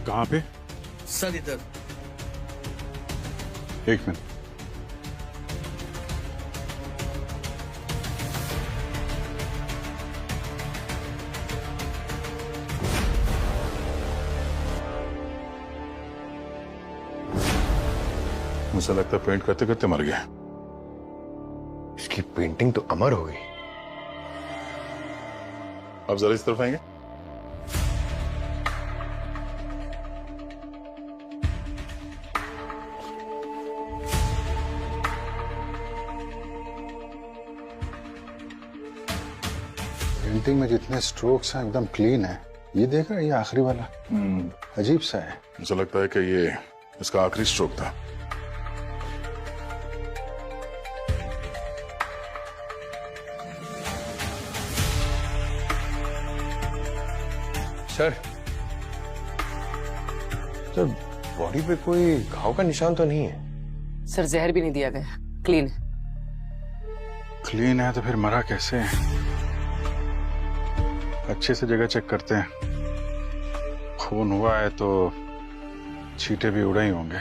कहाँ पे? सर इधर। एक मिनट। मुझे लगता है पेंट करते करते मर गया। इसकी पेंटिंग तो अमर हो गई। अब जरा इस तरफ आएंगे। पेंटिंग में जितने स्ट्रोक्स हैं एकदम क्लीन है। ये देखा, ये आखिरी वाला अजीब सा है। मुझे लगता है कि ये इसका आखिरी स्ट्रोक था। सर बॉडी पे कोई घाव का निशान तो नहीं है? सर जहर भी नहीं दिया गया, क्लीन है। क्लीन है तो फिर मरा कैसे है? अच्छे से जगह चेक करते हैं। खून हुआ है तो छींटे भी उड़े ही होंगे।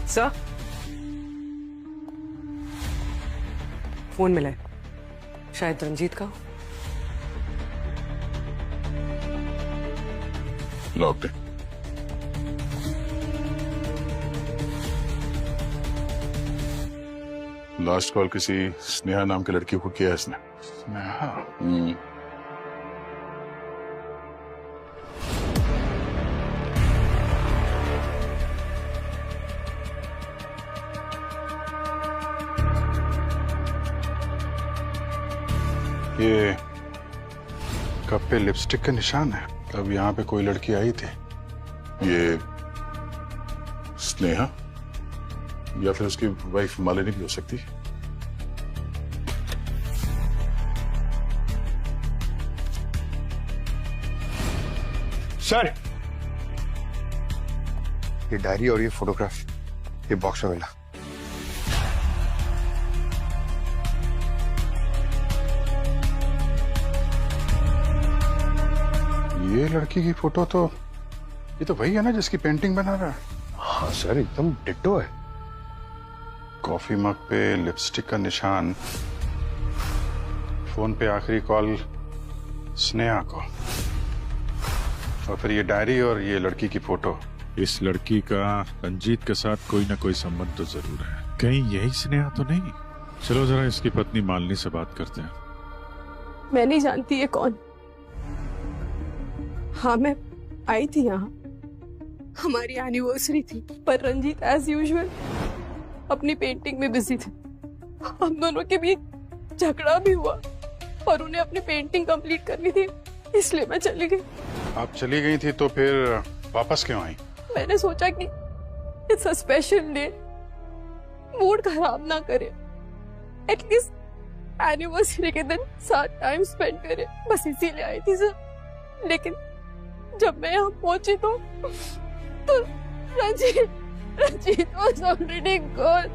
सर फोन मिला है, शायद रंजीत का। लॉक्ड है। लास्ट कॉल किसी स्नेहा नाम की लड़की को किया है इसने। स्नेहा? ये कप पे लिपस्टिक का निशान है। अब यहाँ पे कोई लड़की आई थी। ये स्नेहा या फिर उसकी वाइफ मालिनी भी हो सकती है। सर ये डायरी और ये फोटोग्राफ ये बॉक्स में मिला। ये लड़की की फोटो तो, ये तो वही है ना जिसकी पेंटिंग बना रहा है। हाँ सर एकदम डिट्टो है। कॉफी मग पे लिपस्टिक का निशान, फोन पे आखिरी कॉल स्नेहा को, और फिर ये डायरी और ये लड़की की फोटो। इस लड़की का रंजीत के साथ कोई ना कोई संबंध तो जरूर है। कहीं यही स्नेहा तो नहीं? चलो जरा इसकी पत्नी मालिनी से बात करते हैं। मैं नहीं जानती ये कौन। हाँ मैं आई थी यहाँ, हमारी एनिवर्सरी थी, पर रंजीत एज यूजुअल अपनी पेंटिंग में बिजी थे। हम दोनों के बीच झगड़ा भी हुआ और उन्हें अपनी पेंटिंग कंप्लीट करनी थी, इसलिए मैं चली गई। आप चली गई थी तो फिर वापस क्यों आई? मैंने सोचा कि it's a special day, mood खराब ना करे, एटलीस्ट एनिवर्सरी के दिन साथ टाइम स्पेंड करे, बस इसीलिए आई थी सर। लेकिन जब मैं यहाँ पहुंची तो रंजीत was already gone।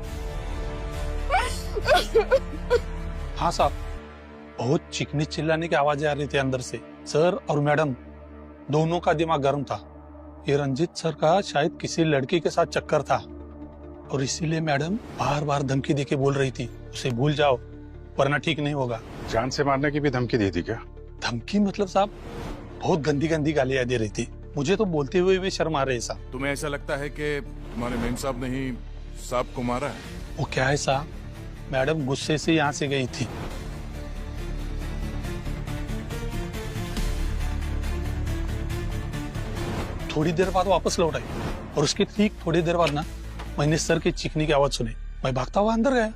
हाँ साहब, बहुत चीखने चिल्लाने की आवाजें आ रही थी अंदर से। सर और मैडम दोनों का दिमाग गर्म था। ये रंजीत सर का शायद किसी लड़की के साथ चक्कर था और इसीलिए मैडम बार बार धमकी देके बोल रही थी उसे भूल जाओ वरना ठीक नहीं होगा। जान से मारने की भी धमकी दी थी क्या? धमकी मतलब साहब बहुत गंदी गंदी गालियां दे रही थी। मुझे तो बोलते हुए भी शर्म आ रही है साहब। तुम्हें ऐसा लगता है कि तुम्हारे मेम साहब ने ही साहब को मारा है? वो क्या है साहब, मैडम गुस्से से यहाँ से गई थी। थोड़ी देर बाद वापस लौट आई और उसके ठीक थोड़ी देर बाद ना मैंने सर के चीखने की आवाज सुनी। मैं भागता हुआ अंदर गया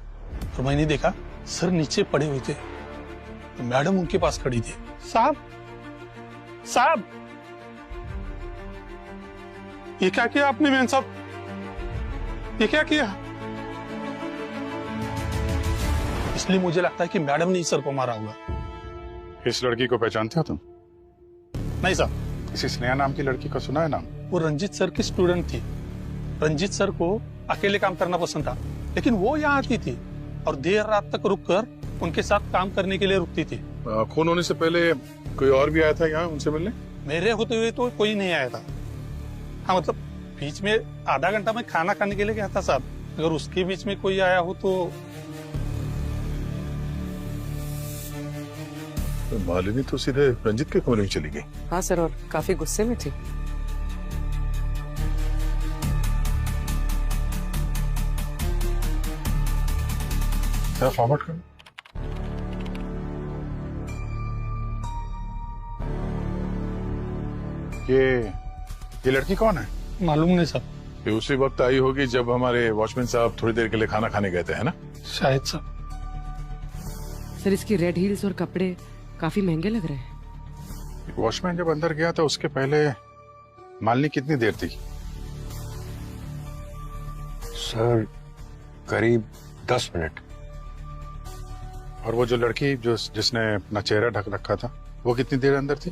और मैंने देखा सर नीचे पड़े हुए थे, तो मैडम उनके पास खड़ी थी। साहब साहब ये क्या किया आपने मैन साहब, ये क्या किया? इसलिए मुझे लगता है कि मैडम ने सर को मारा होगा। इस लड़की को पहचानते हो तुम? नहीं साहब। किसी स्नेहा नाम की लड़की का सुना है नाम? वो रंजीत सर की स्टूडेंट थी। रंजीत सर को अकेले काम करना पसंद था, लेकिन वो यहाँ आती थी और देर रात तक रुककर उनके साथ काम करने के लिए रुकती थी। खून होने से पहले कोई और भी आया था यहाँ उनसे मिलने? मेरे होते हुए तो कोई नहीं आया था। हाँ मतलब बीच में आधा घंटा मैं खाना खाने के लिए गया था साहब, अगर उसके बीच में कोई आया हो तो मालिनी तो सीधे रंजीत के कमरे में चली गई। हाँ सर, और काफी गुस्से में थी। सर फॉरवर्ड कर। ये लड़की कौन है? मालूम नहीं सर। ये उसी वक्त आई होगी जब हमारे वॉचमैन साहब थोड़ी देर के लिए खाना खाने गए थे, है ना? शायद सर। सर इसकी रेड हील्स और कपड़े काफी महंगे लग रहे हैं। वॉचमैन जब अंदर गया था उसके पहले मालिनी कितनी देर थी? सर करीब 10 मिनट। और वो जो लड़की जिसने अपना चेहरा ढक रखा था वो कितनी देर अंदर थी?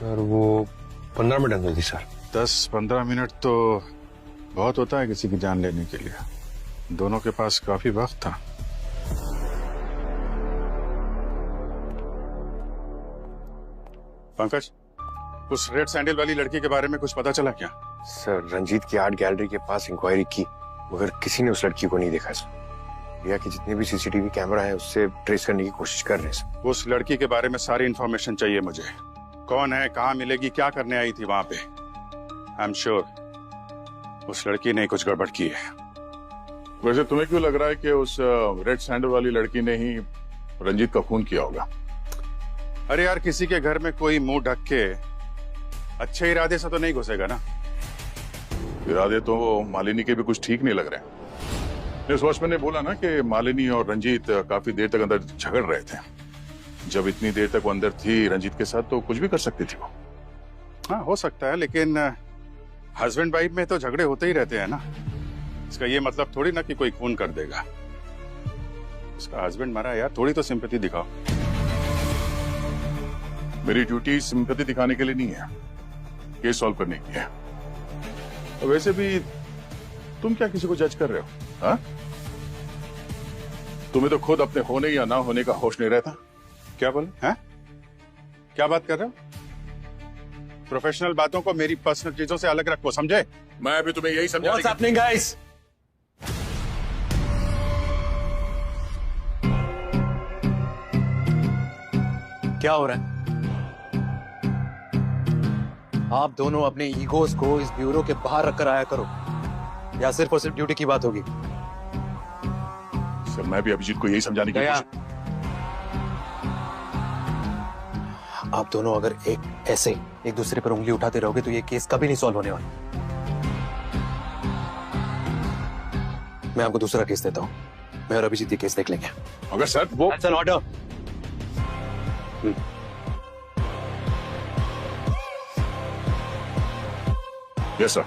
सर वो 15 मिनट अंदर थी सर। 10-15 मिनट तो बहुत होता है किसी की जान लेने के लिए। दोनों के पास काफी वक्त था। पंकज, उस रेड सैंडल वाली लड़की के बारे में कुछ पता चला क्या? सर रंजीत की आर्ट गैलरी के पास इंक्वायरी की मगर किसी ने उस लड़की को नहीं देखा सर। भैया की जितने भी सीसीटीवी कैमरा है उससे ट्रेस करने की कोशिश कर रहे हैं सर। उस लड़की के बारे में सारी इंफॉर्मेशन चाहिए मुझे। कौन है, कहाँ मिलेगी, क्या करने आई थी वहां पे? आई एम श्योर उस लड़की ने कुछ गड़बड़ की है। वैसे तुम्हें क्यों लग रहा है कि उस रेड सैंडल वाली लड़की ने ही रंजीत का खून किया होगा? अरे यार, किसी के घर में कोई मुंह ढक के अच्छे इरादे से तो नहीं घुसेगा ना। इरादे तो मालिनी के भी कुछ ठीक नहीं लग रहे हैं। इस वॉचमैन ने बोला ना कि मालिनी और रंजीत काफी देर तक अंदर झगड़ रहे थे। जब इतनी देर तक वो अंदर थी रंजीत के साथ तो कुछ भी कर सकती थी वो। हाँ हो सकता है, लेकिन हस्बैंड वाइफ में तो झगड़े होते ही रहते हैं ना। इसका ये मतलब थोड़ी ना कि कोई खून कर देगा। इसका हस्बैंड मरा यार, थोड़ी तो सिंपैथी दिखाओ। मेरी ड्यूटी सिंपैथी दिखाने के लिए नहीं है, केस सॉल्व करने की है। वैसे भी तुम क्या किसी को जज कर रहे हो? हाँ? तुम्हें तो खुद अपने होने या ना होने का होश नहीं रहता। क्या बोले हैं? क्या बात कर रहे हो? प्रोफेशनल बातों को मेरी पर्सनल चीजों से अलग रखो, समझे? मैं अभी तुम्हें यही समझा। What's happening, guys? क्या हो रहा है? आप दोनों अपने ईगोस को इस ब्यूरो के बाहर रखकर आया करो, या सिर्फ और सिर्फ ड्यूटी की बात होगी? सर मैं भी अभिजीत को यही समझाने की कोशिश। आप दोनों अगर ऐसे एक दूसरे पर उंगली उठाते रहोगे तो ये केस कभी नहीं सॉल्व होने वाला। मैं आपको दूसरा केस देता हूं, मैं और अभिजीत ये केस देख लेंगे। अगर सर वो That's an order. Yes sir.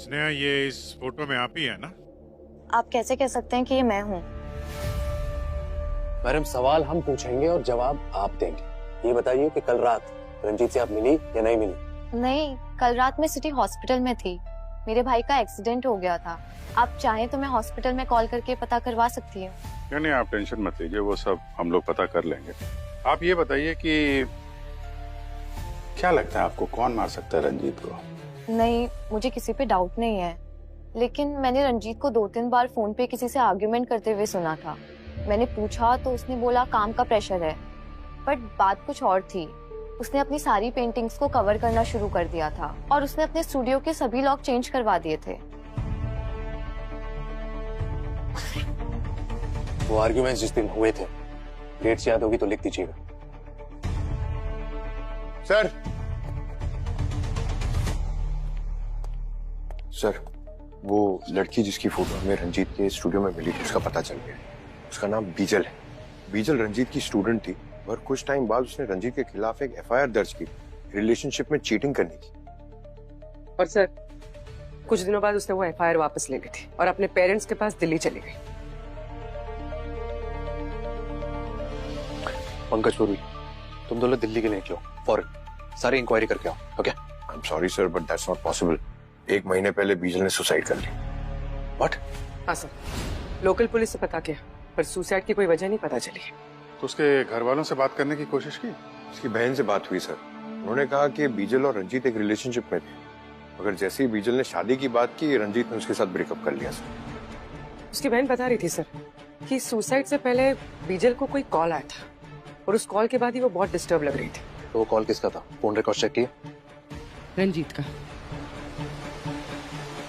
Sneha, ये इस फोटो में आप ही है ना? आप कैसे कह सकते हैं कि ये मैं हूँ? मैडम सवाल हम पूछेंगे और जवाब आप देंगे। ये बताइए कि कल रात रंजीत से आप मिली या नहीं मिली? नहीं, कल रात मैं सिटी हॉस्पिटल में थी। मेरे भाई का एक्सीडेंट हो गया था। आप चाहें तो मैं हॉस्पिटल में कॉल करके पता करवा सकती हूँ। नहीं, आप टेंशन मत लीजिए, वो सब हम लोग पता कर लेंगे। आप ये बताइए कि क्या लगता है आपको, कौन मार सकता है रंजीत को? नहीं, मुझे किसी पे डाउट नहीं है, लेकिन मैंने रंजीत को 2-3 बार फोन पे किसी से आर्ग्यूमेंट करते हुए सुना था। मैंने पूछा तो उसने बोला काम का प्रेशर है, बट बात कुछ और थी। उसने अपनी सारी पेंटिंग्स को कवर करना शुरू कर दिया था और उसने अपने स्टूडियो के सभी लॉक चेंज करवा दिए थे। वो आर्ग्यूमेंट्स जिस दिन हुए थे, डेट्स याद होगी तो लिख दीजिएगा। सर सर, वो लड़की जिसकी फोटो हमें रंजीत के स्टूडियो में मिली थी, उसका पता चल गया। उसका नाम बीजल है। बीजल रंजीत की स्टूडेंट थी और कुछ टाइम बाद उसने रंजीत के खिलाफ एक एफआईआर दर्ज की रिलेशनशिप में चीटिंग करने की। और सर, कुछ दिनों बाद उसने वो एफआईआर वापस ले ली थी और अपने पेरेंट्स के पास दिल्ली चली गई। पंकज पुरी, तुम दोनों दिल्ली के लिए निकलो फौरन, सारी इंक्वायरी करके आओ। Okay? I am sorry sir, but that's not possible. 1 महीने पहले बीजल ने सुसाइड कर ली। व्हाट? हाँ सर, लोकल पुलिस से पता किया पर सुसाइड की कोई वजह नहीं पता चली। तो उसके घर वालों से बात करने की कोशिश की? उसकी बहन से बात हुई सर। उन्होंने कहा कि बीजल और रंजीत एक रिलेशनशिप में थे, मगर जैसे ही बीजल ने शादी की बात की, रंजीत ने उसके साथ ब्रेकअप कर लिया सर। उसकी बहन बता रही थी सर कि सुसाइड से पहले बीजल को कोई कॉल आया था और उस कॉल के बाद ही वो बहुत डिस्टर्ब लग रही थी। तो वो कॉल किसका था? फोन रिकॉर्ड चेक किया? रंजीत का।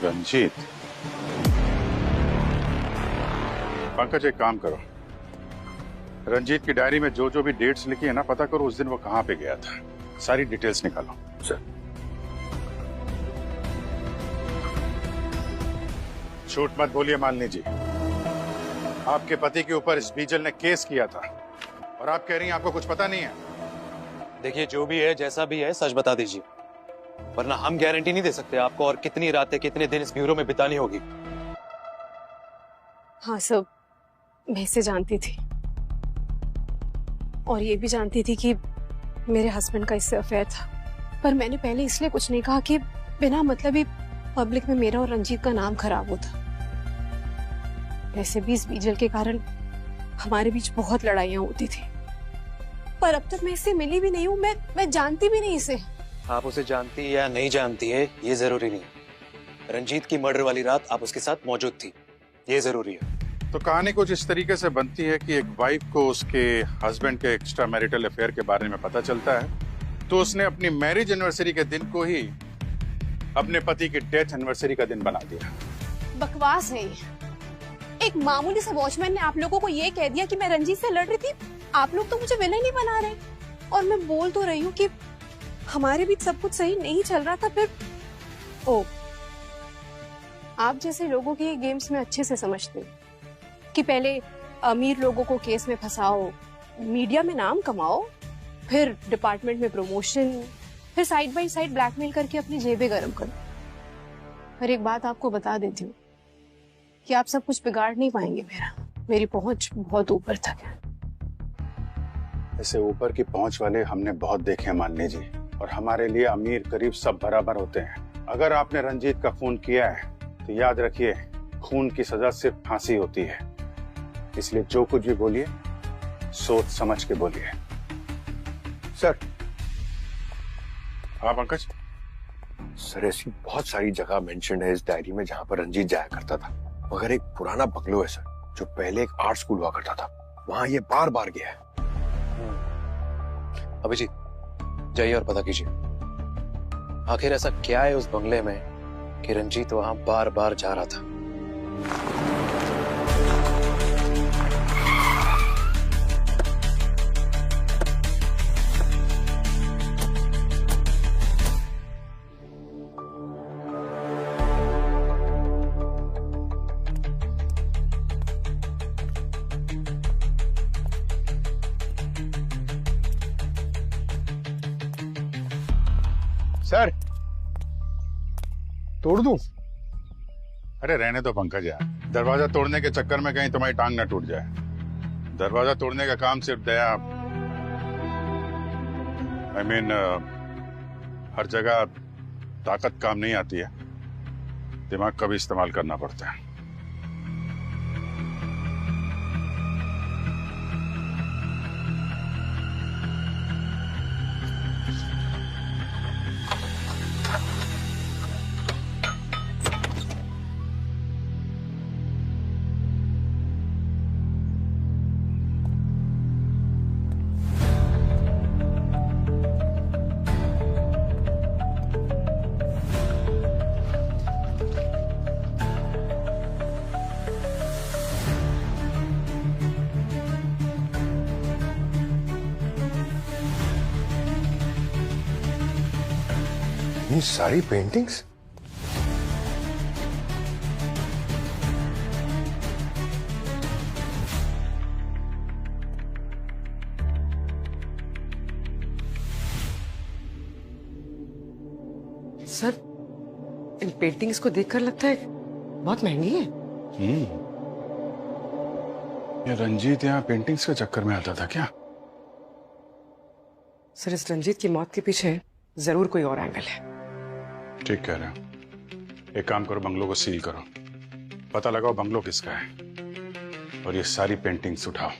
रंजीत? पंकज, एक काम करो, रंजीत की डायरी में जो जो भी डेट्स लिखी है ना, पता करो उस दिन वो कहां पे गया था। सारी डिटेल्स निकालो। सर। झूठ मत बोलिए मालिनी जी, आपके पति के ऊपर इस बीजल ने केस किया था और आप कह रही हैं आपको कुछ पता नहीं है। देखिए, जो भी है, जैसा भी है, सच बता दीजिए, वरना हम गारंटी नहीं दे सकते आपको और कितनी रातें, कितने दिन इस ब्यूरो में बितानी होगी। हाँ सब, मैं इसे जानती थी और ये भी जानती थी कि मेरे हस्बैंड का इससे अफेयर था, पर मैंने पहले इसलिए कुछ नहीं कहा कि बिना मतलब ही पब्लिक में मेरा और रंजीत का नाम खराब होता। वैसे भी इस बीजल के कारण हमारे बीच बहुत लड़ाइयां होती थी, पर अब तक मैं इससे मिली भी नहीं हूँ, मैं जानती भी नहीं इसे। आप उसे जानती है या नहीं जानती है ये जरूरी नहीं। रंजीत की मर्डर वाली रात आप उसके साथ मौजूद थी, ये जरूरी है। तो कहानी कुछ इस तरीके से बनती है कि एक वाइफ को उसके हस्बैंड के एक्स्ट्रा मैरिटल अफेयर के बारे में पता चलता है, तो उसने अपनी मैरिज एनिवर्सरी के दिन को ही अपने पति की डेथ एनिवर्सरी का दिन बना दिया। बकवास है ये। एक मामूली सा वॉचमैन ने आप लोगों को ये कह दिया कि मैं रंजीत से लड़ रही थी। आप लोग तो मुझे विलेन ही बना रहे, और मैं बोल तो रही हूँ कि हमारे बीच सब कुछ सही नहीं चल रहा था। फिर ओ, आप जैसे लोगों की गेम्स में अच्छे से समझते कि पहले अमीर लोगों को केस में फंसाओ, मीडिया में नाम कमाओ, फिर डिपार्टमेंट में प्रमोशन, फिर साइड बाय साइड ब्लैकमेल करके अपनी जेबें गरम करो। पर एक बात आपको बता देती हूँ कि आप सब कुछ बिगाड़ नहीं पाएंगे। मेरी पहुंच बहुत ऊपर तक है। ऐसे ऊपर की पहुंच वाले हमने बहुत देखे हैं मालिनी जी, और हमारे लिए अमीर गरीब सब बराबर होते हैं। अगर आपने रंजीत का खून किया है तो याद रखिए, खून की सजा सिर्फ फांसी होती है। इसलिए जो कुछ भी बोलिए सोच समझ के बोलिए। सर। हाँ पंकज। सर, ऐसी बहुत सारी जगह मेंशन है इस डायरी में जहां पर रंजीत जाया करता था, मगर एक पुराना बंगलो है सर, जो पहले एक आर्ट स्कूल हुआ करता था, वहां ये बार बार गया है। अभिजीत, जाइए और पता कीजिए आखिर ऐसा क्या है उस बंगले में कि रंजीत वहां बार बार जा रहा था। सर, तोड़ दूं? अरे रहने दो पंकज यार, दरवाजा तोड़ने के चक्कर में कहीं तुम्हारी टांग ना टूट जाए। दरवाजा तोड़ने का काम सिर्फ दया, I mean, हर जगह ताकत काम नहीं आती है, दिमाग का भी इस्तेमाल करना पड़ता है। ये सारी पेंटिंग्स? सर, इन पेंटिंग्स को देखकर लगता है बहुत महंगी है। ये रंजीत यहाँ पेंटिंग्स के चक्कर में आता था क्या? सर, इस रंजीत की मौत के पीछे जरूर कोई और एंगल है। ठीक कह रहे हो। एक काम करो, बंगलों को सील करो, पता लगाओ बंगलो किसका है, और ये सारी पेंटिंग्स उठाओ।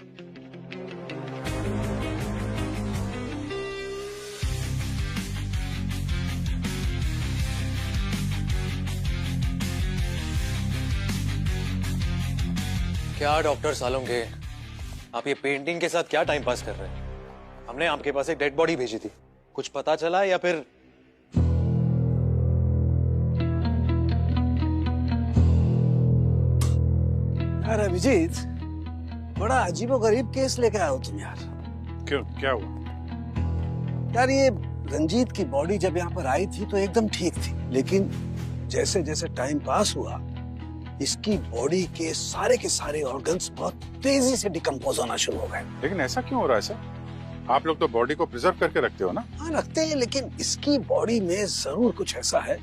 क्या डॉक्टर सालोंगे, आप ये पेंटिंग के साथ क्या टाइम पास कर रहे हैं? हमने आपके पास एक डेड बॉडी भेजी थी, कुछ पता चला या फिर? यार अभिजीत, बड़ा अजीबोगरीब केस लेके आए हो तुम यार। क्यों, क्या हुआ? यार ये रंजीत की बॉडी जब यहाँ पर आई थी तो एकदम ठीक थी, लेकिन जैसे जैसे टाइम पास हुआ इसकी बॉडी के सारे ऑर्गन्स बहुत तेजी से डिकम्पोज होना शुरू हो गए। लेकिन ऐसा क्यों हो रहा है सर? आप लोग तो बॉडी को प्रिजर्व करके रखते हो ना? हाँ रखते हैं, लेकिन इसकी बॉडी में जरूर कुछ ऐसा है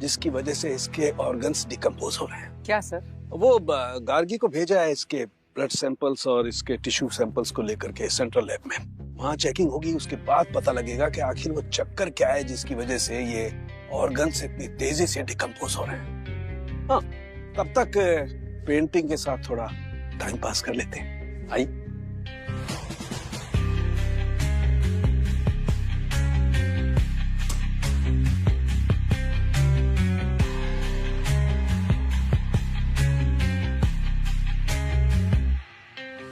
जिसकी वजह से इसके ऑर्गन्स डिकम्पोज हो रहे हैं। क्या सर? वो गार्गी को भेजा है इसके ब्लड सैंपल्स और इसके टिश्यू सैंपल्स को लेकर के सेंट्रल लैब में। वहाँ चेकिंग होगी, उसके बाद पता लगेगा कि आखिर वो चक्कर क्या है जिसकी वजह से ये ऑर्गन्स इतनी तेजी से डिकम्पोज हो रहे हैं। हाँ, तब तक पेंटिंग के साथ थोड़ा टाइम पास कर लेते हैं। आई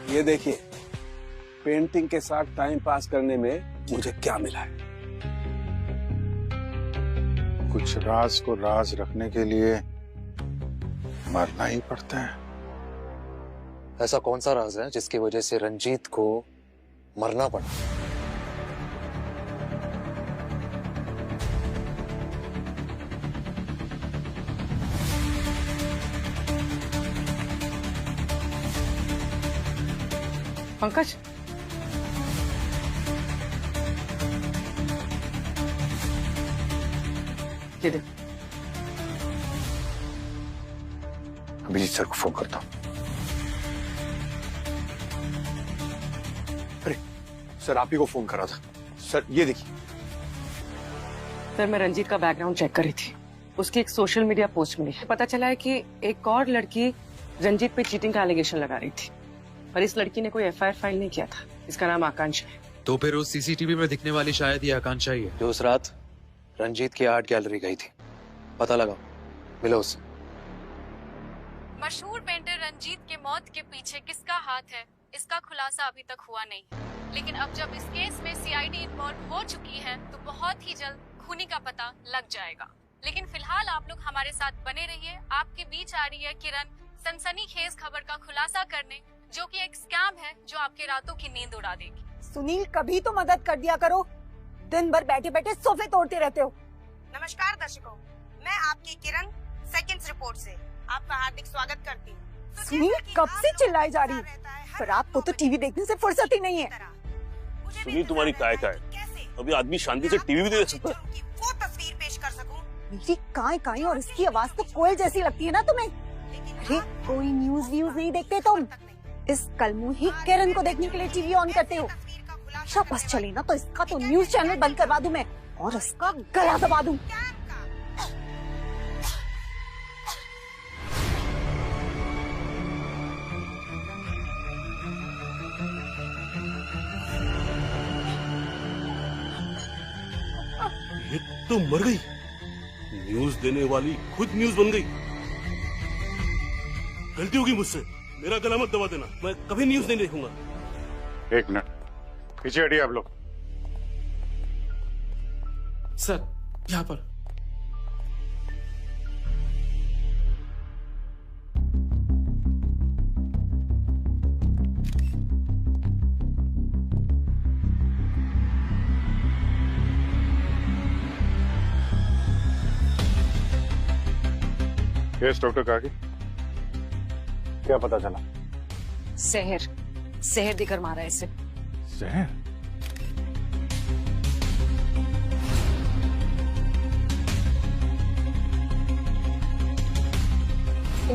ये देखिए, पेंटिंग के साथ टाइम पास करने में मुझे क्या मिला है। कुछ राज को राज रखने के लिए मरना ही पड़ता है। ऐसा कौन सा राज है जिसकी वजह से रंजीत को मरना पड़ा? पंकज, ये देख। अभिजीत सर को फोन करता हूँ। अरे सर, आप ही को फोन करा था। सर ये देखिए। सर, मैं रंजीत का बैकग्राउंड चेक कर रही थी, उसकी एक सोशल मीडिया पोस्ट मिली। पता चला है कि एक और लड़की रंजीत पे चीटिंग का एलिगेशन लगा रही थी, पर इस लड़की ने कोई एफआईआर फाइल नहीं किया था। इसका नाम आकांक्षा है। तो फिर उस सीसीटीवी में दिखने वाली शायद ये आकांक्षा ही है जो उस रात रंजीत की आर्ट गैलरी गई थी। पता लगाओ, मिलो उससे। मशहूर पेंटर रंजीत के मौत के पीछे किसका हाथ है, इसका खुलासा अभी तक हुआ नहीं, लेकिन अब जब इस केस में सीआईडी इन्वॉल्व हो चुकी है तो बहुत ही जल्द खूनी का पता लग जाएगा। लेकिन फिलहाल आप लोग हमारे साथ बने रहिए। आपके बीच आ रही है किरण, सनसनीखेज खबर का खुलासा करने, जो कि एक स्कैम है जो आपके रातों की नींद उड़ा देगी। सुनील, कभी तो मदद कर दिया करो, दिन भर बैठे बैठे सोफे तोड़ते रहते हो। नमस्कार दर्शकों, मैं आपकी किरण सेकंड्स रिपोर्ट से आपका हार्दिक स्वागत करती हूँ। सुनील, कब से चिल्लाई जा रही है, पर आपको तो टीवी देखने से फुर्सत ही नहीं है। सुनील, तुम्हारी काय है? अभी आदमी शांति से टीवी भी नहीं देख सकता। वो तस्वीर पेश कर सकूं। मेरी काय और इसकी आवाज तो कोयल जैसी लगती है ना तुम्हें? अरे कोई न्यूज व्यूज नहीं देखते तुम? इस कलमुही किरण को देखने के लिए टीवी ऑन करते हो। बस चले ना तो इसका तो न्यूज चैनल बंद करवा दूं मैं, और इसका गला दबा दूं। ये तो मर गई। न्यूज देने वाली खुद न्यूज बन गई। गलती होगी मुझसे, मेरा गला मत दबा देना। मैं कभी न्यूज नहीं देखूंगा। एक मिनट, पीछे हटिए आप लोग। सर, यहाँ पर। यस डॉक्टर काकी, क्या पता चला? जहर देकर मारा इसे। जहर?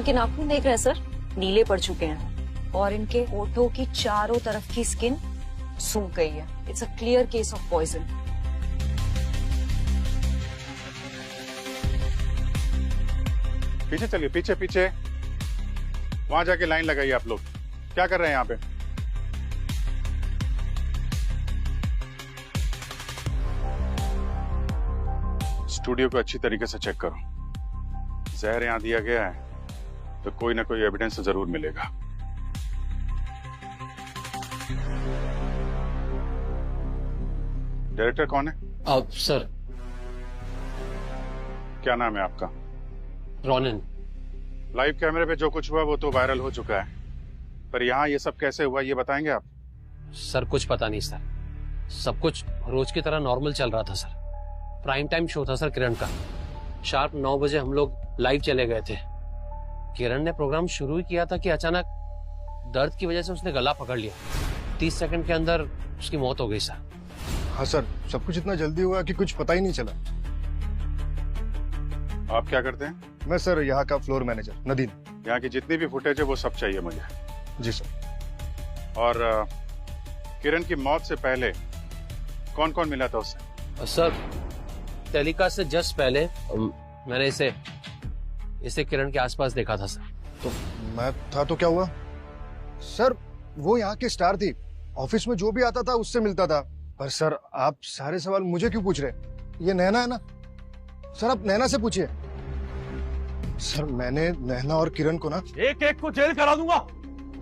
इनके नाखून देख रहे हैं सर, नीले पड़ चुके हैं और इनके होठों की चारों तरफ की स्किन सूख गई है। It's a clear case of poison. पीछे चलिए, पीछे पीछे, वहां जाके लाइन लगाइए। आप लोग क्या कर रहे हैं यहाँ पे? स्टूडियो को अच्छी तरीके से चेक करो। जहर यहाँ दिया गया है तो कोई ना कोई एविडेंस जरूर मिलेगा। डायरेक्टर कौन है? सर, क्या नाम है आपका? रोनिन। लाइव कैमरे पे जो कुछ हुआ वो तो वायरल हो चुका है, पर यहाँ ये सब कैसे हुआ ये बताएंगे आप? सर कुछ पता नहीं सर, सब कुछ रोज की तरह नॉर्मल चल रहा था सर। प्राइम टाइम शो था सर किरण का। शार्प 9 बजे हम लोग लाइव चले गए थे। किरण ने प्रोग्राम शुरू ही किया था कि अचानक दर्द की वजह से उसने गला पकड़ लिया। 30 सेकंड के अंदर उसकी मौत हो गई सर। हाँ सर, सब कुछ इतना जल्दी हुआ कि कुछ पता ही नहीं चला। आप क्या करते हैं? मैं सर यहाँ का फ्लोर मैनेजर नदीम। यहाँ की जितनी भी फुटेज है वो सब चाहिए मुझे। जी सर। और किरण की मौत से पहले कौन कौन मिला था उससे? सर टेलीकास्ट से जस्ट पहले मैंने इसे किरण के आसपास देखा था सर। तो मैं था तो क्या हुआ? सर वो यहाँ की स्टार थी, ऑफिस में जो भी आता था उससे मिलता था। पर सर आप सारे सवाल मुझे क्यों पूछ रहे? ये नैना है ना सर, आप नैना से पूछिए। सर मैंने नैना और किरण को ना एक एक को जेल करा दूंगा,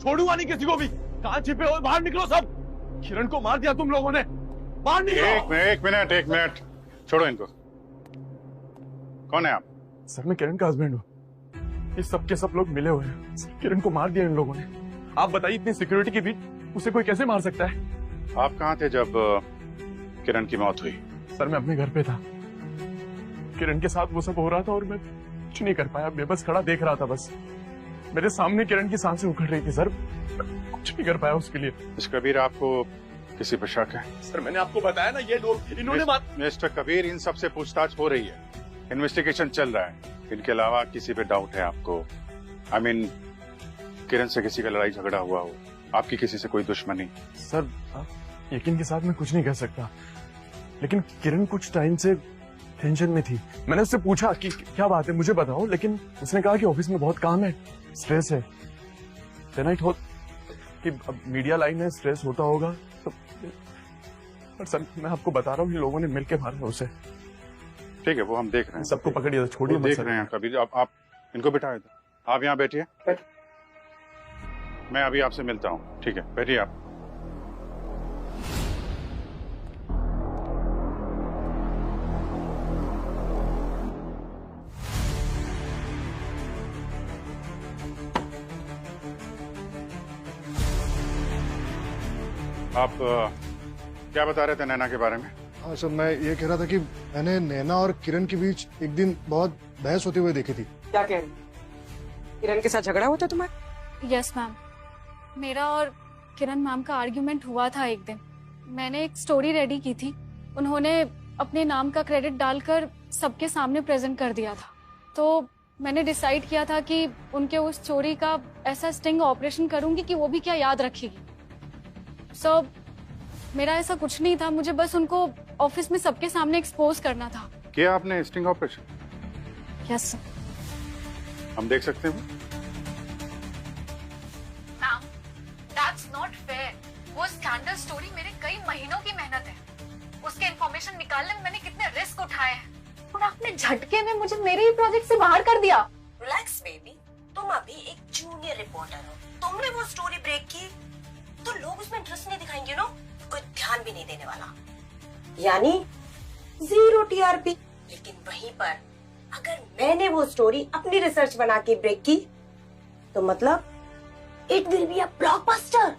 छोड़ूंगा नहीं किसी को भी। कहाँ छिपे हो? बाहर निकलो सब। किरण को मार दिया तुम लोगों ने, बाहर निकलो। एक मिनट छोड़ो इनको। कौन है आप? सर मैं किरण का हस्बैंड हूँ। इस सब के सब लोग मिले हुए हैं। किरण को मार दिया इन लोगों ने। आप बताइए इतनी सिक्योरिटी के बीच उसे कोई कैसे मार सकता है? आप कहाँ थे जब किरण की मौत हुई? सर मैं अपने घर पे था, किरण के साथ वो सब हो रहा था और मैं कुछ नहीं कर पाया। मैं बस खड़ा देख रहा था। बस मेरे सामने किरण की सांसें उखड़ रही थी सर, कुछ नहीं कर पाया उसके लिए। मिस्टर कबीर, आपको किसी पर शक है? सर मैंने आपको बताया ना, ये लोग इन्होंने मिस्टर कबीर, इन सब से पूछताछ हो रही है, इन्वेस्टिगेशन चल रहा है। इनके अलावा किसी पे डाउट है आपको? आई मीन किरण से किसी का लड़ाई झगड़ा हुआ हो, आपकी किसी से कोई दुश्मनी? सर यकीन के साथ मैं कुछ नहीं कह सकता, लेकिन किरण कुछ टाइम से टेंशन में थी। मैंने उससे पूछा कि क्या बात है मुझे बताओ, लेकिन उसने कहा कि ऑफिस में बहुत काम है, स्ट्रेस है। देन आई थॉट कि अब मीडिया लाइन है, स्ट्रेस होता होगा तो। पर सर मैं आपको बता रहा हूँ, इन लोगों ने मिलकर मारा उसे। ठीक है, वो हम देख रहे हैं। सबको पकड़िए, छोड़िए। देख रहे हैं कबीर। आप इनको बिठाए थे, आप यहाँ बैठिए, मैं अभी आपसे मिलता हूँ। ठीक है, बैठिए आप। आप क्या बता रहे थे नैना के बारे में? हाँ सर, मैं ये कह रहा था कि मैंने नैना और किरण के बीच एक दिन बहुत बहस होते हुए देखी थी। क्या कह रही? किरण के साथ झगड़ा हुआ था तुम्हारा? यस मैम, मेरा और किरण मैम का आर्ग्यूमेंट हुआ था एक दिन। मैंने एक स्टोरी रेडी की थी, उन्होंने अपने नाम का क्रेडिट डालकर सबके सामने प्रेजेंट कर दिया था। तो मैंने डिसाइड किया था कि उनके उस स्टोरी का ऐसा स्टिंग ऑपरेशन करूंगी कि वो भी क्या याद रखेगी। सो मेरा ऐसा कुछ नहीं था, मुझे बस उनको ऑफिस में सबके सामने एक्सपोज करना था। किया आपने स्टिंग ऑपरेशन? Yes sir. हम देख सकते हैं? Ma'am, that's not fair. वो स्कैंडल स्टोरी मेरे कई महीनों की मेहनत है। उसके इंफॉर्मेशन निकालने में मैंने कितने रिस्क उठाए हैं, और आपने झटके में मुझे मेरे ही प्रोजेक्ट से बाहर कर दिया। रिलैक्स बेबी, तुम अभी एक जूनियर रिपोर्टर हो। तुमने वो स्टोरी ब्रेक की तो लोग उसमें इंटरेस्ट नहीं दिखाएंगे, नो कोई ध्यान भी नहीं देने वाला, यानी 0 टीआरपी। लेकिन वहीं पर अगर मैंने वो स्टोरी अपनी रिसर्च बना के ब्रेक की तो मतलब it will be a blockbuster.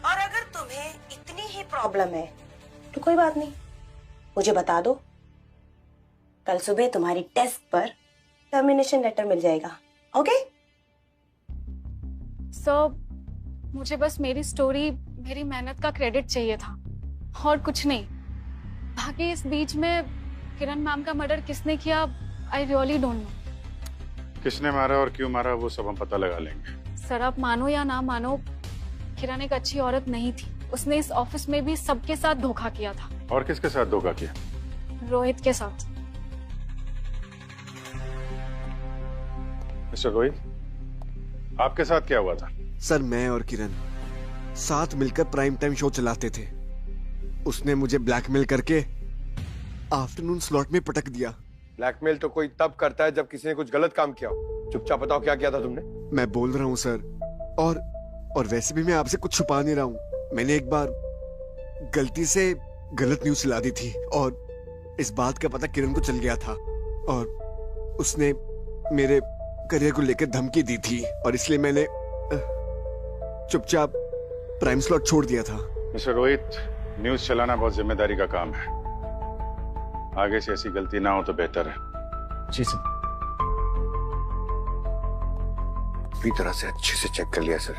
और अगर तुम्हें इतनी ही प्रॉब्लम है तो कोई बात नहीं, मुझे बता दो, कल सुबह तुम्हारी डेस्क पर टर्मिनेशन लेटर मिल जाएगा। ओके? सर मुझे बस मेरी स्टोरी, मेरी मेहनत का क्रेडिट चाहिए था और कुछ नहीं। बाकी इस बीच में किरण मैम का मर्डर किसने किया, आई रियली डोंट नो। किसने मारा और क्यों मारा वो सब हम पता लगा लेंगे। सर आप मानो या ना मानो, किरण एक अच्छी औरत नहीं थी। उसने इस ऑफिस में भी सबके साथ धोखा किया था। और किसके साथ धोखा किया? रोहित के साथ। मिस्टर रोहित, आपके साथ क्या हुआ था? सर मैं और किरण साथ मिलकर प्राइम टाइम शो चलाते थे। उसने मुझे ब्लैकमेल करके आफ्टरनून स्लॉट में पटक दिया। ब्लैकमेल तो कोई तब करता है जब किसी ने कुछ गलत काम किया हो। चुपचाप बताओ क्या किया था तुमने? मैं बोल रहा हूँ सर, और वैसे भी मैं आपसे कुछ छुपा नहीं रहा हूँ। मैंने एक बार गलती से गलत न्यूज चला दी थी और इस बात का पता किरण को चल गया था और उसने मेरे करियर को लेकर धमकी दी थी और इसलिए मैंने चुपचाप प्राइम स्लॉट छोड़ दिया था। मिस्टर रोहित, न्यूज चलाना बहुत जिम्मेदारी का काम है। आगे से ऐसी गलती ना हो तो बेहतर है। जी सर। पूरी तरह से अच्छे से चेक कर लिया सर,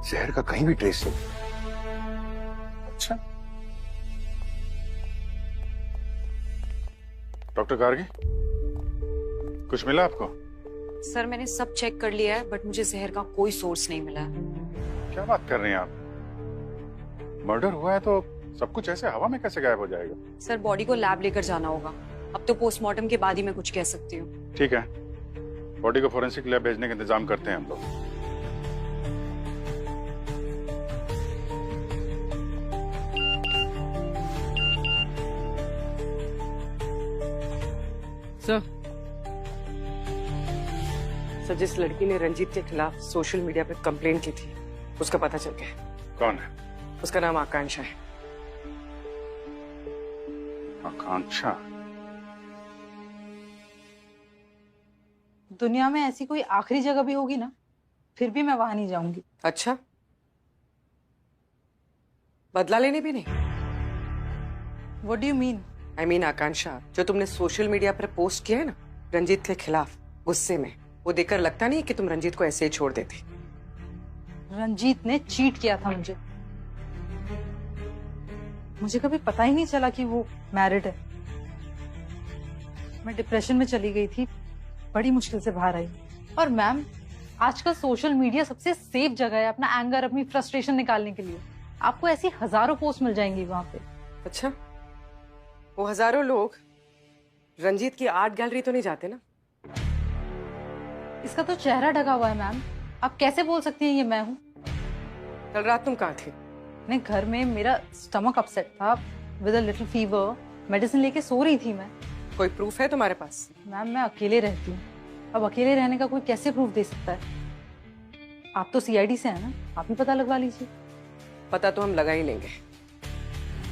जहर का कहीं भी ट्रेस नहीं। अच्छा, डॉक्टर गार्गी, कुछ मिला आपको? सर मैंने सब चेक कर लिया है बट मुझे जहर का कोई सोर्स नहीं मिला है। क्या बात कर रही हैं आप? मर्डर हुआ है तो सब कुछ ऐसे हवा में कैसे गायब हो जाएगा? सर बॉडी को लैब लेकर जाना होगा। अब तो पोस्टमार्टम के बाद ही मैं कुछ कह सकती हूँ। ठीक है, बॉडी को फोरेंसिक लैब भेजने का इंतजाम करते हैं हम लोग। सर जिस लड़की ने रंजीत के खिलाफ सोशल मीडिया पे कंप्लेन की थी उसका पता चल गया। कौन है? उसका नाम आकांक्षा है। आकांक्षा? दुनिया में ऐसी कोई आखिरी जगह भी होगी ना, फिर भी मैं वहां नहीं जाऊंगी। अच्छा, बदला लेने भी नहीं? What do you mean? I mean आकांक्षा, जो तुमने सोशल मीडिया पर पोस्ट किया है ना रंजीत के खिलाफ गुस्से में, वो देखकर लगता नहीं कि तुम रंजीत को ऐसे ही छोड़ देती। रंजीत ने चीट किया था मुझे कभी पता ही नहीं चला कि वो मैरिड है। मैं डिप्रेशन में चली गई थी, बड़ी मुश्किल से बाहर आई। और मैम, आजकल सोशल मीडिया सबसे सेफ जगह है अपना एंगर, अपनी फ्रस्ट्रेशन निकालने के लिए। आपको ऐसी हजारों पोस्ट मिल जाएंगी वहां पे। अच्छा, वो हजारों लोग रंजीत की आर्ट गैलरी तो नहीं जाते ना? इसका तो चेहरा ढका हुआ है मैम, आप कैसे बोल सकती हैं ये मैं हूँ? कल रात तुम कहाँ थी? अपने घर में, मेरा स्टमक अपसेट था with a little fever, medicine लेके सो रही थी मैं। कोई प्रूफ है तुम्हारे पास? मैम मैं अकेले रहती हूँ, अब अकेले रहने का कोई कैसे प्रूफ दे सकता है? आप तो सीआईडी से हैं ना, आप ही पता लगवा लीजिए। पता तो हम लगा ही लेंगे।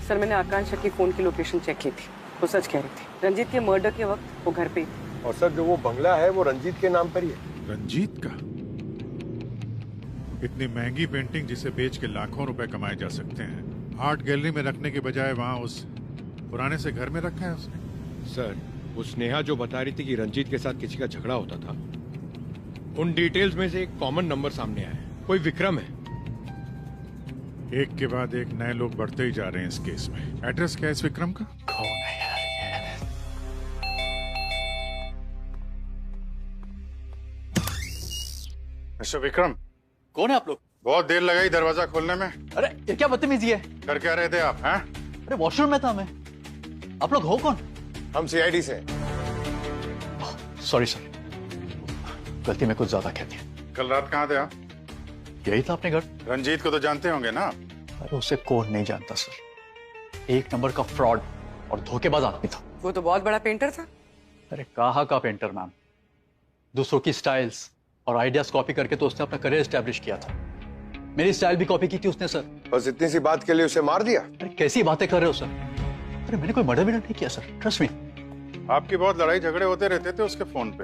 सर मैंने आकांक्षा की फोन की लोकेशन चेक की थी, वो सच कह रही थी। रंजीत के मर्डर के वक्त वो घर पे। और सर जो वो बंगला है वो रंजीत के नाम पर ही है। रंजीत का? इतनी महंगी पेंटिंग जिसे बेच के लाखों रुपए कमाए जा सकते हैं, आर्ट गैलरी में रखने के बजाय वहाँ उस पुराने से घर में रखा है उसने। सर वो स्नेहा जो बता रही थी कि रंजीत के साथ किसी का झगड़ा होता था, उन डिटेल्स में से एक कॉमन नंबर सामने आया है, कोई विक्रम है। एक के बाद एक नए लोग बढ़ते ही जा रहे हैं इस केस में। एड्रेस क्या है इस विक्रम का? कौन है यार? मिस्टर विक्रम। कौन है आप लोग? बहुत देर लगाई दरवाजा खोलने में। अरे ये क्या बदतमीजी है? कर क्या रहे थे आप? हैं? अरे वॉशरूम में था मैं। आप लोग हो कौन? हम सीआईडी से। सॉरी सर, गलती में कुछ ज्यादा कह दिया। कल रात कहाँ थे आप? यही था अपने घर। रंजीत को तो जानते होंगे ना? अरे उसे कौन नहीं जानता सर, एक नंबर का फ्रॉड और धोखेबाज आदमी था। वो तो बहुत बड़ा पेंटर था। अरे कहाँ का पेंटर मैम, दूसरों की स्टाइल्स और आइडियाज कॉपी करके तो उसने अपना करियर एस्टेब्लिश किया था। मेरी स्टाइल भी कॉपी की थी उसने सर। बस इतनी सी बात के लिए उसे मार दिया? अरे कैसी बातें कर रहे हो सर? अरे मैंने कोई मर्डर नहीं किया सर, ट्रस्ट मी। आपकी बहुत लड़ाई झगड़े होते रहते थे उसके फोन पे,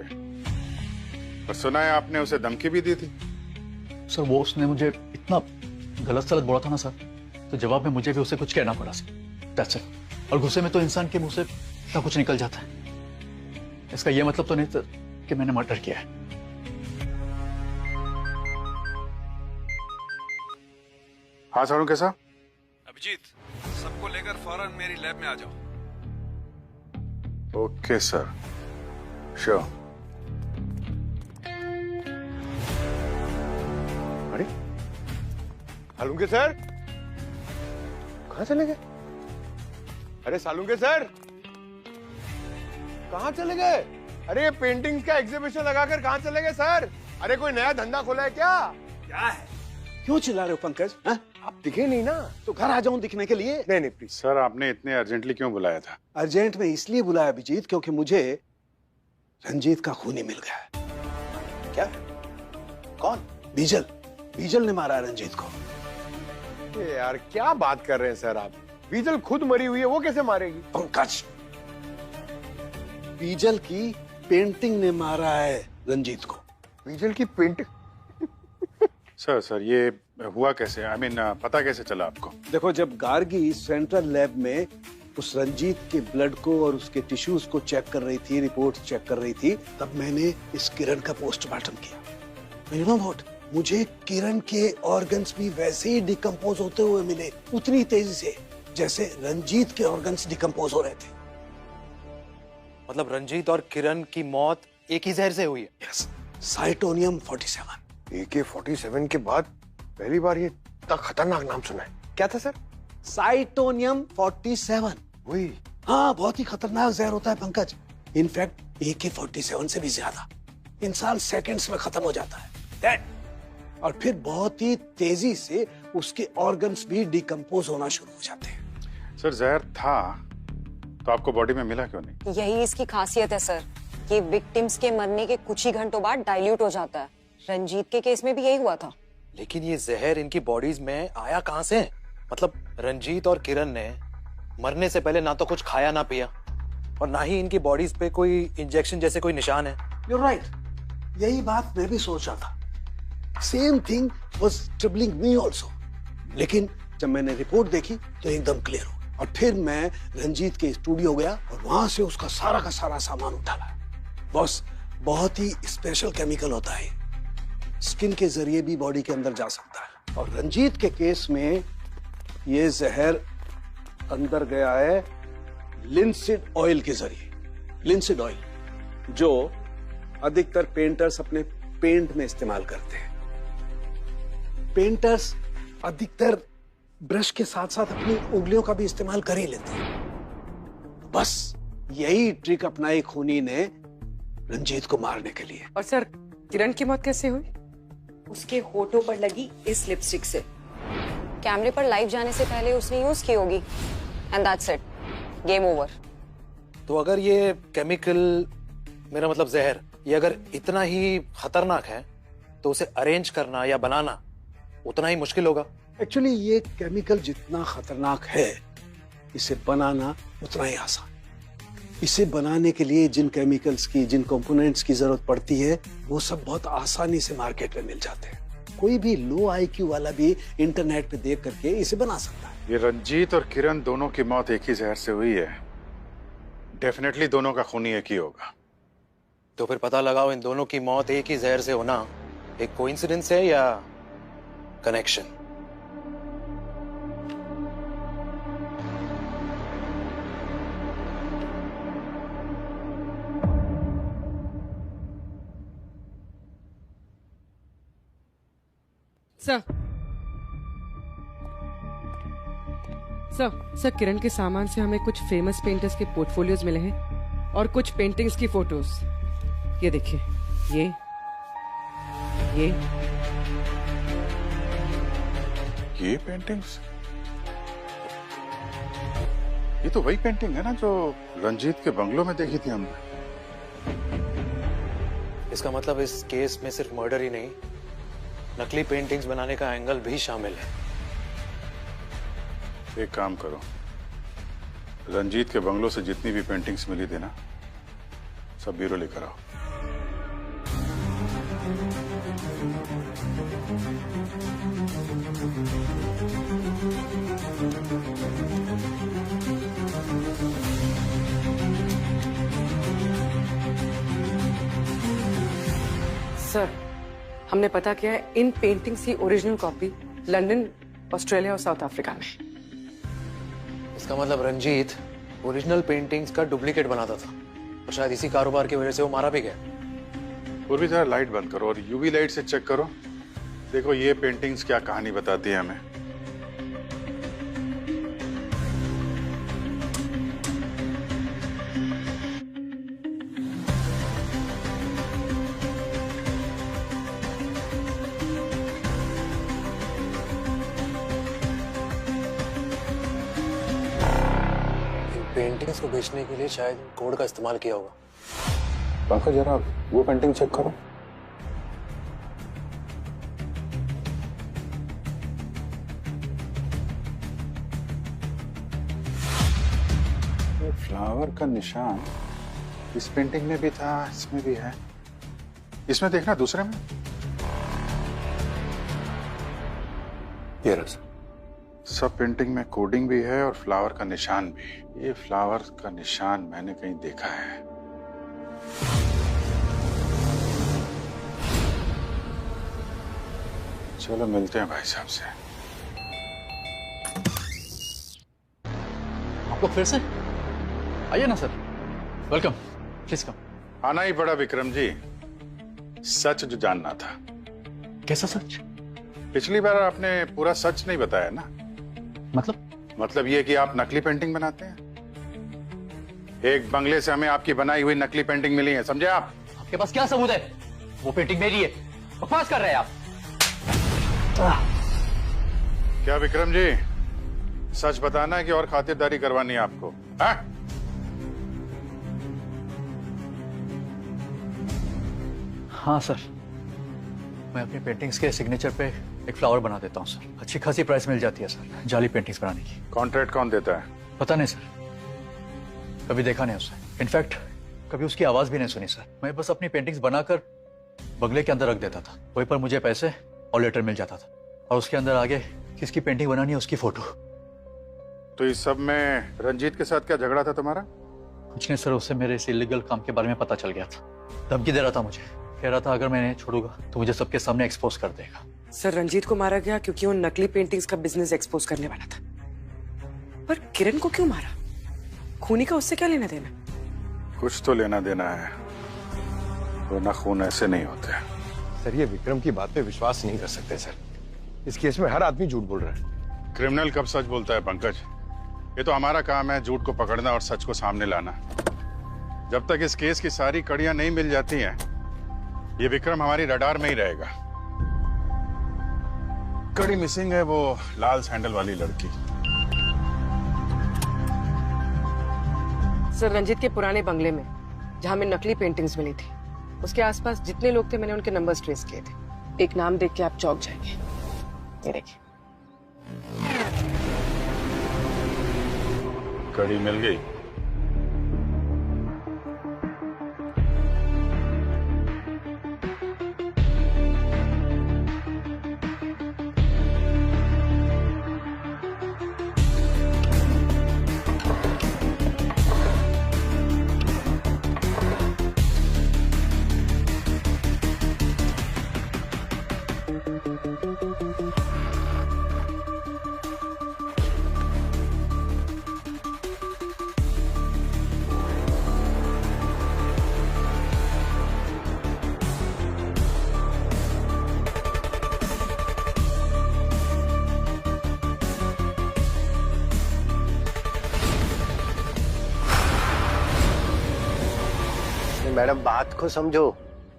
और सुना है आपने उसे धमकी भी दी थी। सर वो उसने मुझे इतना गलत सलत बोला था ना सर, तो जवाब में मुझे भी उसे कुछ कहना पड़ा सर। That's it. और गुस्से में तो इंसान के मुंह से इतना कुछ निकल जाता है। इसका ये मतलब तो नहीं था कि मैंने मर्डर किया है। हाँ सारू कैसा? अभिजीत, सबको लेकर फौरन मेरी लैब में आ जाओ। Okay sir, sure. Salunke sir कहाँ चले गए? अरे सालुंके सर कहाँ चले गए? अरे ये पेंटिंग का एग्जीबिशन लगाकर कहाँ चले गए सर? अरे कोई नया धंधा खोला है क्या? क्या है? क्यों चिल्ला रहे हो पंकज? आप दिखे नहीं ना। तो घर आ जाऊं दिखने के लिए? नहीं नहीं प्लीज। सर आपने इतने अर्जेंटली क्यों बुलाया था? अर्जेंट में इसलिए बुलाया अभिजीत क्योंकि मुझे रंजीत का खूनी मिल गया है। क्या? कौन? बीजल। बीजल ने मारा रंजीत को। ये यार क्या बात कर रहे हैं सर आप? बीजल खुद मरी हुई है, वो कैसे मारेगी? पंकज, बीजल की पेंटिंग ने मारा है रंजीत को। बीजल की पेंटिंग? सर ये हुआ कैसे? आई मीन पता कैसे चला आपको? देखो, जब गार्गी सेंट्रल लैब में उस रंजीत के ब्लड को और उसके टिश्यूज को चेक कर रही थी, रिपोर्ट चेक कर रही थी, तब मैंने इस किरण का पोस्टमार्टम किया। यू नो व्हाट, मुझे किरण के ऑर्गन्स भी वैसे ही डिकम्पोज होते हुए मिले, उतनी तेजी से जैसे रंजीत के ऑर्गन्स डिकम्पोज हो रहे थे। मतलब रंजीत और किरण की मौत एक ही जहर से हुई है? यस, साइटोनियम 47। AK-47 के बाद पहली बार ये इतना खतरनाक नाम सुना है। क्या था सर? साइटोनियम 47। वही। हाँ, बहुत ही खतरनाक जहर होता है पंकज। इनफैक्ट AK-47 से भी ज्यादा। इंसान सेकंड्स में खत्म हो जाता है। Dead। और फिर बहुत ही तेजी से उसके ऑर्गन्स भी डिकम्पोज होना शुरू हो जाते हैं। सर जहर था तो आपको बॉडी में मिला क्यों नहीं? यही इसकी खासियत है सर, कि विक्टिम्स के मरने के कुछ ही घंटों बाद डाइल्यूट हो जाता है। रंजीत के केस में भी यही हुआ था। लेकिन ये जहर इनकी बॉडीज में आया कहाँ से? मतलब रंजीत और किरण ने मरने से पहले ना तो कुछ खाया ना पिया, और ना ही इनकी बॉडीज पे कोई इंजेक्शन जैसे कोई निशान है। You're right। यही बात मैं भी सोच रहा था। Same thing was troubling me also. लेकिन जब मैंने रिपोर्ट देखी तो एकदम क्लियर हो, और फिर मैं रंजीत के स्टूडियो गया और वहां से उसका सारा का सारा सामान उठा लाया। बॉस, बहुत ही स्पेशल केमिकल होता है, स्किन के जरिए भी बॉडी के अंदर जा सकता है। और रंजीत के केस में ये जहर अंदर गया है लिंसिड ऑयल के जरिए। लिंसिड ऑयल जो अधिकतर पेंटर्स अपने पेंट में इस्तेमाल करते हैं। पेंटर्स अधिकतर ब्रश के साथ साथ अपनी उंगलियों का भी इस्तेमाल कर ही लेते हैं। बस यही ट्रिक अपनाई खूनी ने रंजीत को मारने के लिए। और सर, किरण की मौत कैसे हुई? उसके होठों पर लगी इस लिपस्टिक से। कैमरे पर लाइव जाने से पहले उसने यूज की होगी, and that's it, game over. तो अगर ये केमिकल, मेरा मतलब जहर, ये अगर इतना ही खतरनाक है तो उसे अरेंज करना या बनाना उतना ही मुश्किल होगा। एक्चुअली ये केमिकल जितना खतरनाक है, इसे बनाना उतना ही आसान। इसे बनाने के लिए जिन केमिकल्स की, जिन कंपोनेंट्स की जरूरत पड़ती है, वो सब बहुत आसानी से मार्केट में मिल जाते हैं। कोई भी लो IQ वाला भी इंटरनेट पे देख करके इसे बना सकता है। ये रंजीत और किरण दोनों की मौत एक ही जहर से हुई है। डेफिनेटली दोनों का खूनी एक ही होगा। तो फिर पता लगाओ, इन दोनों की मौत एक ही जहर से होना एक कोइंसिडेंस है या कनेक्शन? सर, किरण के सामान से हमें कुछ फेमस पेंटर्स के पोर्टफोलियोज मिले हैं और कुछ पेंटिंग्स की फोटोज। ये देखिए, ये पेंटिंग्स, ये तो वही पेंटिंग है ना जो रंजीत के बंगलों में देखी थी हमने। इसका मतलब इस केस में सिर्फ मर्डर ही नहीं, नकली पेंटिंग्स बनाने का एंगल भी शामिल है। एक काम करो, रंजीत के बंगलों से जितनी भी पेंटिंग्स मिली थी ना, सब ब्यूरो लेकर आओ। सर, हमने पता किया है, इन पेंटिंग्स की ओरिजिनल कॉपी लंदन, ऑस्ट्रेलिया और साउथ अफ्रीका में। इसका मतलब रंजीत ओरिजिनल पेंटिंग्स का डुप्लीकेट बनाता था, और शायद इसी कारोबार की वजह से वो मारा भी गया। पूर्वी जरा लाइट बंद करो और यूवी लाइट से चेक करो। देखो ये पेंटिंग्स क्या कहानी बताती है हमें। पेंटिंग्स को बेचने के लिए शायद कोड का इस्तेमाल किया होगा। पंकज जरा वो पेंटिंग चेक करो। ये फ्लावर का निशान इस पेंटिंग में भी था, इसमें भी है। इसमें देखना, दूसरे में। ये रहा। सब पेंटिंग में कोडिंग भी है और फ्लावर का निशान भी। ये फ्लावर का निशान मैंने कहीं देखा है। चलो मिलते हैं भाई साहब से। आप लोग फिर से आइए ना सर, वेलकम, प्लीज कम। आना ही पड़ा विक्रम जी, सच जो जानना था। कैसा सच? पिछली बार आपने पूरा सच नहीं बताया ना। मतलब ये कि आप नकली पेंटिंग बनाते हैं। एक बंगले से हमें आपकी बनाई हुई नकली पेंटिंग मिली है, समझे आप? आपके पास क्या सबूत है? वो पेंटिंग मेरी है, बकवास कर रहे हैं आप। क्या विक्रम जी, सच बताना है कि और खातिरदारी करवानी है आपको? हाँ? हाँ सर, मैं अपनी पेंटिंग्स के सिग्नेचर पे एक फ्लावर बना देता हूँ सर। अच्छी खासी प्राइस मिल जाती है सर जाली पेंटिंग्स बनाने की। कॉन्ट्रैक्ट कौन देता है? पता नहीं सर, कभी देखा नहीं उसे। इनफैक्ट कभी उसकी आवाज भी नहीं सुनी सर। मैं बस अपनी पेंटिंग्स बनाकर बंगले के अंदर रख देता था, वहीं पर मुझे पैसे और लेटर मिल जाता था, और उसके अंदर आगे किसकी पेंटिंग बनानी है उसकी फोटो। तो इस सब में रंजीत के साथ क्या झगड़ा था तुम्हारा? कुछ नहीं सर, उससे मेरे इस इलीगल काम के बारे में पता चल गया था। धमकी दे रहा था मुझे, कह रहा था अगर मैं नहीं छोड़ूंगा तो मुझे सबके सामने एक्सपोज कर देगा। सर, रंजीत को मारा गया क्योंकि वो नकली पेंटिंग्स का बिजनेस एक्सपोज करने वाला था। पर किरण को क्यों मारा? खूनी का उससे क्या लेना देना? कुछ तो लेना देना है, वरना खून ऐसे नहीं होते। सर, ये विक्रम की बात पे विश्वास नहीं कर सकते सर। इस केस में हर आदमी झूठ बोल रहा है। क्रिमिनल कब सच बोलता है पंकज? ये तो हमारा काम है झूठ को पकड़ना और सच को सामने लाना। जब तक इस केस की सारी कड़ियां नहीं मिल जाती हैं, ये विक्रम हमारी रडार में ही रहेगा। कड़ी मिसिंग है वो लाल सैंडल वाली लड़की। सर, रंजीत के पुराने बंगले में जहां में नकली पेंटिंग्स मिली थी, उसके आसपास जितने लोग थे मैंने उनके नंबर्स ट्रेस किए थे। एक नाम देख के आप चौंक जाएंगे। ये देखिए, कड़ी मिल गई। मैडम, बात को समझो।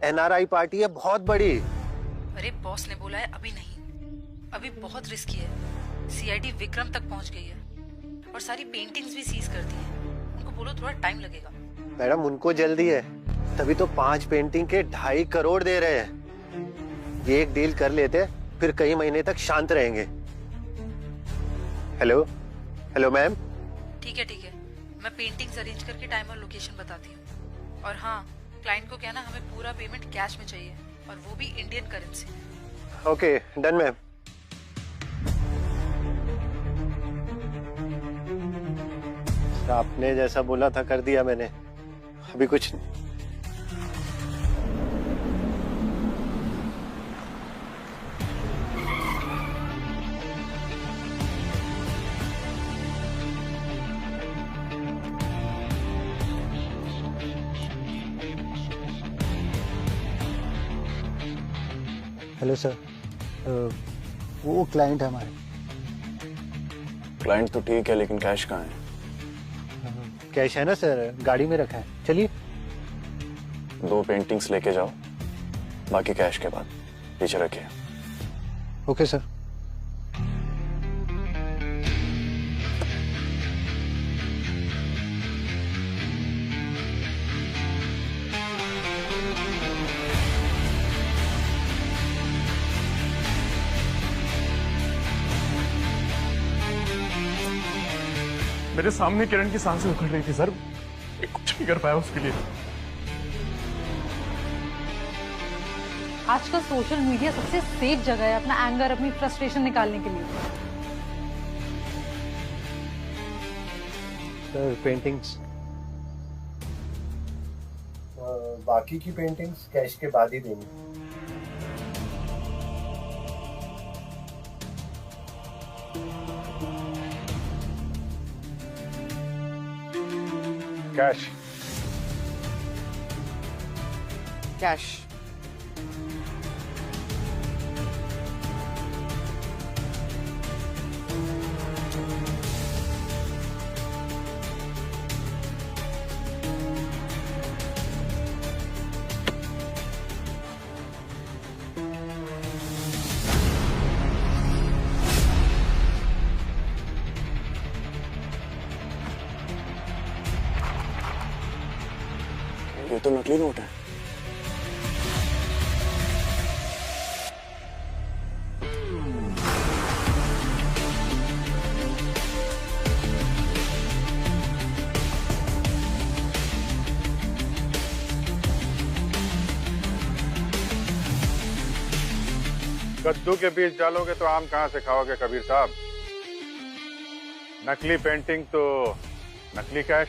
एनआरआई पार्टी है बहुत बड़ी। अरे बॉस ने बोला है अभी नहीं, अभी बहुत रिस्की है। सीआईडी विक्रम तक पहुंच गई है और सारी पेंटिंग्स भी सीज कर दी है। उनको बोलो थोड़ा टाइम लगेगा। मैडम, उनको जल्दी है, तभी तो 5 पेंटिंग के 2.5 करोड़ दे रहे हैं। ये एक डील कर लेते, फिर कई महीने तक शांत रहेंगे। Hello hello ma'am. ठीक है, मैं पेंटिंग्स अरेंज करके टाइम और लोकेशन बताती हूँ। और हाँ, क्लाइंट को कहना हमें पूरा पेमेंट कैश में चाहिए, और वो भी Indian currency. Okay, done ma'am. आपने जैसा बोला था कर दिया मैंने, अभी कुछ नहीं। हेलो सर, वो क्लाइंट है हमारे। क्लाइंट तो ठीक है, लेकिन कैश कहाँ है? कैश है ना सर, गाड़ी में रखा है। चलिए। 2 पेंटिंग्स लेके जाओ, बाकी कैश के बाद पीछे रखिए। Okay sir. मेरे सामने किरण की सांसें उखड़ रही थी सर, मैं कुछ नहीं कर पाया उसके लिए। आजकल सोशल मीडिया सबसे सेफ जगह है अपना एंगर, अपनी फ्रस्ट्रेशन निकालने के लिए। सर पेंटिंग्स, बाकी की पेंटिंग्स कैश के बाद ही देंगे। Cash cash. ये तो नकली नोट है। कद्दू के बीज डालोगे तो आम कहां से खाओगे कबीर साहब? नकली पेंटिंग तो नकली कैश।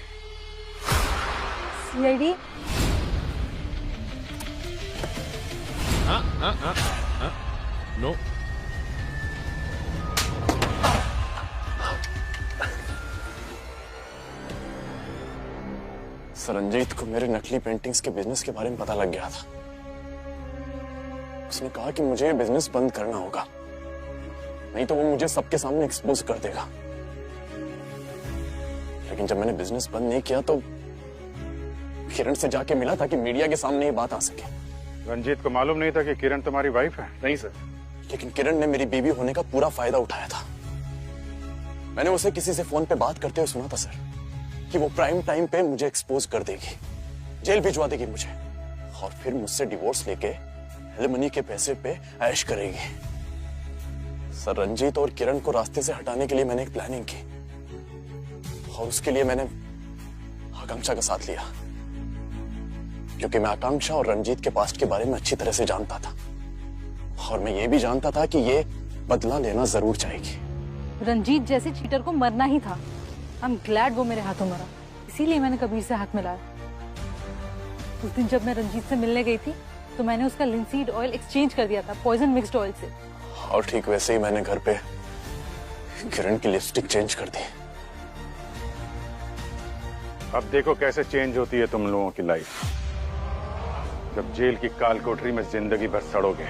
सीआईडी नो। सर रंजीत को मेरे नकली पेंटिंग्स के बिजनेस के बारे में पता लग गया था। उसने कहा कि मुझे बिजनेस बंद करना होगा, नहीं तो वो मुझे सबके सामने एक्सपोज कर देगा। लेकिन जब मैंने बिजनेस बंद नहीं किया तो किरण से जाके मिला ताकि मीडिया के सामने ये बात आ सके। रंजीत को मालूम नहीं था कि किरण तुम्हारी वाइफ है? नहीं सर, लेकिन किरण ने मेरी बीवी होने का पूरा फायदा उठाया था। मैंने उसे किसी से फोन पे बात करते हुए सुना था सर कि वो प्राइम टाइम पे मुझे एक्सपोज कर देगी, जेल भिजवा देगी मुझे, और फिर मुझसे डिवोर्स लेके एलिमनी के पैसे पे ऐश करेगी। सर रंजीत और किरण को रास्ते से हटाने के लिए मैंने एक प्लानिंग की, और उसके लिए मैंने आकांक्षा का साथ लिया, क्योंकि मैं आकांक्षा और रंजीत के पास्ट के बारे में अच्छी तरह से जानता था, और मैं ये भी जानता था कि ये बदला लेना जरूर चाहेगी। रंजीत जैसे चीटर को मरना ही था। आई एम ग्लैड वो मेरे हाथों मरा, इसीलिए मैंने कबीर से हाथ मिलाया। उस दिन जब मैं रंजीत से मिलने गई थी तो मैंने उसका लिंसीड ऑयल एक्सचेंज कर दिया था पॉइजन मिक्स्ड ऑयल से। और ठीक वैसे ही मैंने घर पे किरण की लिपस्टिक चेंज कर दी। अब देखो कैसे चेंज होती है तुम लोगों की लाइफ, जब जेल की काल कोठरी में जिंदगी भर सड़ोगे।